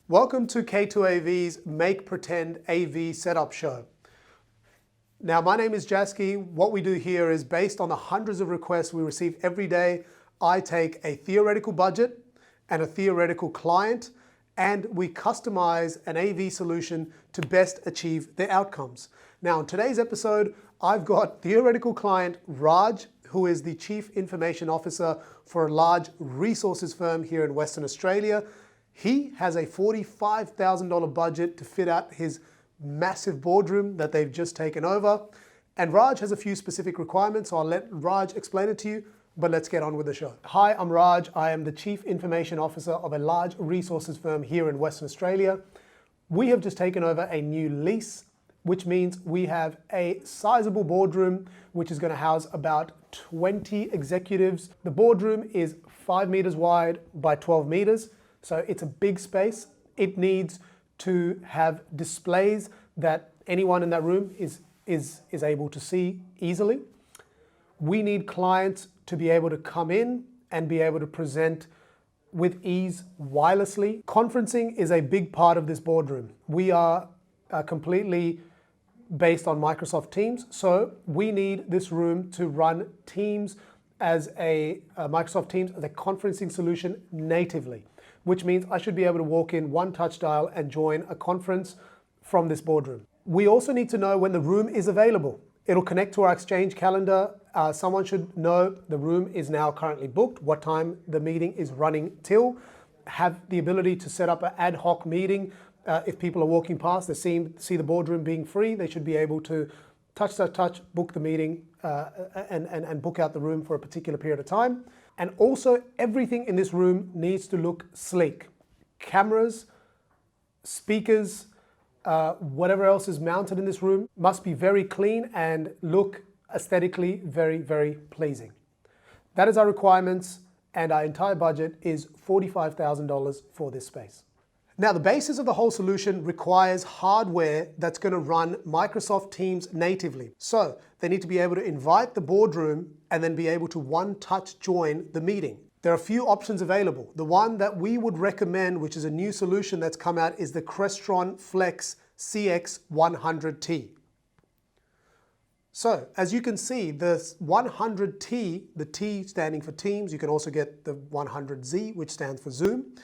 Welcome to K2AV's Make Pretend AV Setup Show. Now, my name is Jasky. What we do here is based on the hundreds of requests we receive every day. I take a theoretical budget and a theoretical client, and we customize an AV solution to best achieve their outcomes. Now, in today's episode, I've got theoretical client Raj, who is the Chief Information Officer for a large resources firm here in Western Australia. He has a $45,000 budget to fit out his massive boardroom that they've just taken over. And Raj has a few specific requirements, so I'll let Raj explain it to you, but let's get on with the show. Hi, I'm Raj. I am the Chief Information Officer of a large resources firm here in Western Australia. We have just taken over a new lease, which means we have a sizable boardroom, which is going to house about 20 executives. The boardroom is 5 meters wide by 12 meters. So it's a big space. It needs to have displays that anyone in that room is able to see easily. We need clients to be able to come in and be able to present with ease wirelessly. Conferencing is a big part of this boardroom. We are completely based on Microsoft Teams, so we need this room to run Teams as Microsoft Teams as a conferencing solution natively, which means I should be able to walk in one touch dial and join a conference from this boardroom. We also need to know when the room is available. It'll connect to our Exchange calendar. Someone should know the room is now currently booked, what time the meeting is running till, have the ability to set up an ad hoc meeting. If people are walking past, they see the boardroom being free, they should be able to touch, book the meeting and book out the room for a particular period of time. And also, everything in this room needs to look sleek. Cameras, speakers, whatever else is mounted in this room must be very clean and look aesthetically very, very pleasing. That is our requirements, and our entire budget is $45,000 for this space. Now, the basis of the whole solution requires hardware that's going to run Microsoft Teams natively. So they need to be able to invite the boardroom and then be able to one-touch join the meeting. There are a few options available. The one that we would recommend, which is a new solution that's come out, is the Crestron Flex CX100T. So as you can see, the 100T, the T standing for Teams, you can also get the 100Z, which stands for Zoom,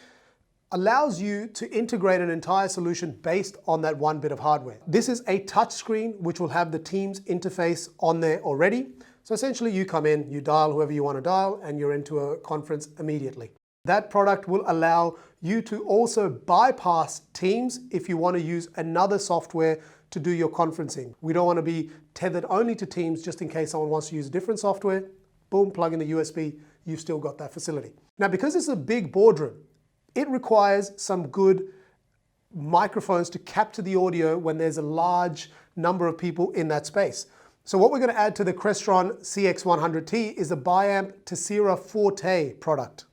allows you to integrate an entire solution based on that one bit of hardware. This is a touch screen which will have the Teams interface on there already. So essentially you come in, you dial whoever you want to dial, and you're into a conference immediately. That product will allow you to also bypass Teams if you want to use another software to do your conferencing. We don't want to be tethered only to Teams just in case someone wants to use a different software. Boom, plug in the USB, you've still got that facility. Now, because this is a big boardroom, it requires some good microphones to capture the audio when there's a large number of people in that space. So what we're going to add to the Crestron CX100T is a Biamp Tessera Forte product.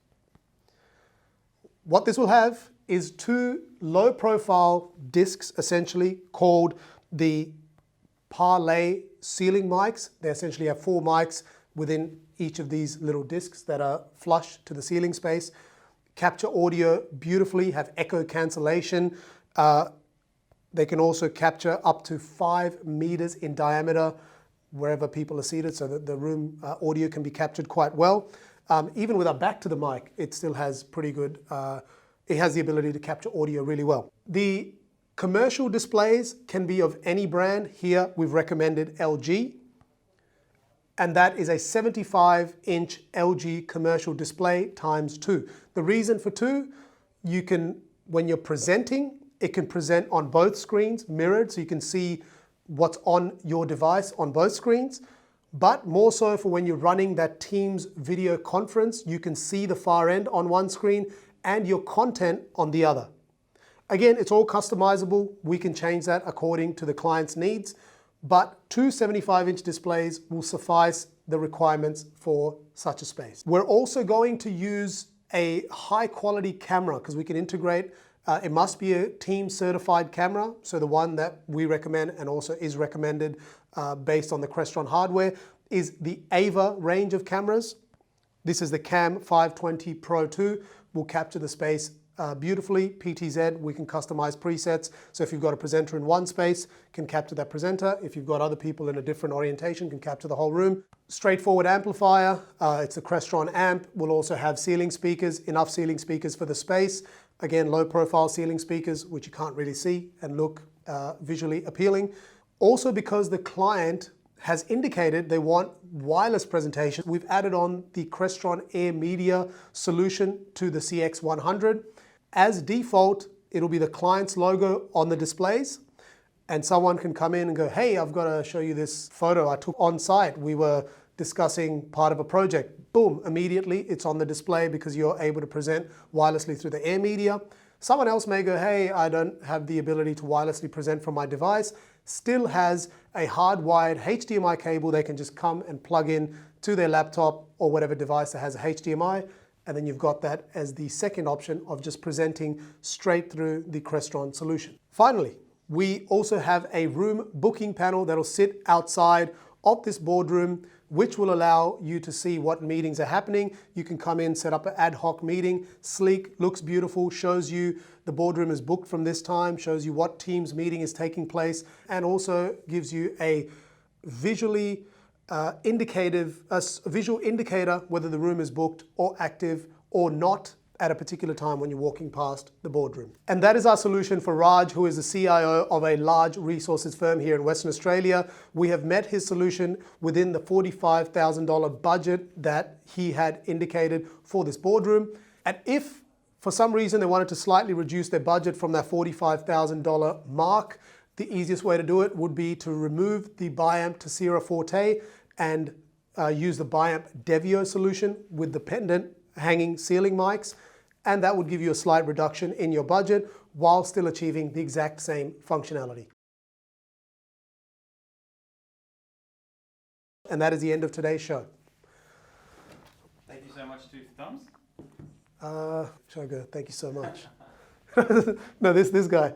What this will have is two low-profile discs, essentially, called the Parlay ceiling mics. They essentially have 4 mics within each of these little discs that are flush to the ceiling space. Capture audio beautifully, have echo cancellation. They can also capture up to 5 meters in diameter wherever people are seated, so that the room audio can be captured quite well. Even with our back to the mic, it still has pretty good, it has the ability to capture audio really well. The commercial displays can be of any brand. Here we've recommended LG. And that is a 75-inch LG commercial display times 2. The reason for 2, you can, when you're presenting, it can present on both screens, mirrored, so you can see what's on your device on both screens. But more so for when you're running that Teams video conference, you can see the far end on one screen and your content on the other. Again, it's all customizable. We can change that according to the client's needs. But 2 75-inch displays will suffice the requirements for such a space. We're also going to use a high-quality camera because we can integrate, it must be a Teams certified camera, so the one that we recommend and also is recommended based on the Crestron hardware is the Ava range of cameras. This is the Cam 520 Pro 2, will capture the space beautifully. PTZ, we can customize presets. So if you've got a presenter in one space, can capture that presenter. If you've got other people in a different orientation, can capture the whole room. Straightforward amplifier. It's a Crestron amp. We'll also have ceiling speakers, enough ceiling speakers for the space. Again, low profile ceiling speakers, which you can't really see and look visually appealing. Also, because the client has indicated they want wireless presentation, we've added on the Crestron Air Media solution to the CX100. As default, it'll be the client's logo on the displays, and someone can come in and go, hey, I've got to show you this photo I took on site. We were discussing part of a project. Boom, immediately it's on the display because you're able to present wirelessly through the Air Media. Someone else may go, hey, I don't have the ability to wirelessly present from my device. Still has a hardwired HDMI cable they can just come and plug in to their laptop or whatever device that has a HDMI, and then you've got that as the second option of just presenting straight through the Crestron solution. Finally, we also have a room booking panel that'll sit outside of this boardroom, which will allow you to see what meetings are happening. You can come in, set up an ad hoc meeting, sleek, looks beautiful, shows you the boardroom is booked from this time, shows you what team's meeting is taking place, and also gives you a visual indicator whether the room is booked or active or not at a particular time when you're walking past the boardroom. And that is our solution for Raj, who is the CIO of a large resources firm here in Western Australia. We have met his solution within the $45,000 budget that he had indicated for this boardroom. And if for some reason they wanted to slightly reduce their budget from that $45,000 mark, the easiest way to do it would be to remove the Biamp to Sierra Forte and use the Biamp Devio solution with the pendant hanging ceiling mics, and that would give you a slight reduction in your budget while still achieving the exact same functionality. And that is the end of today's show. Thank you so much, Two Thumbs. Should I go? Thank you so much. No, this guy.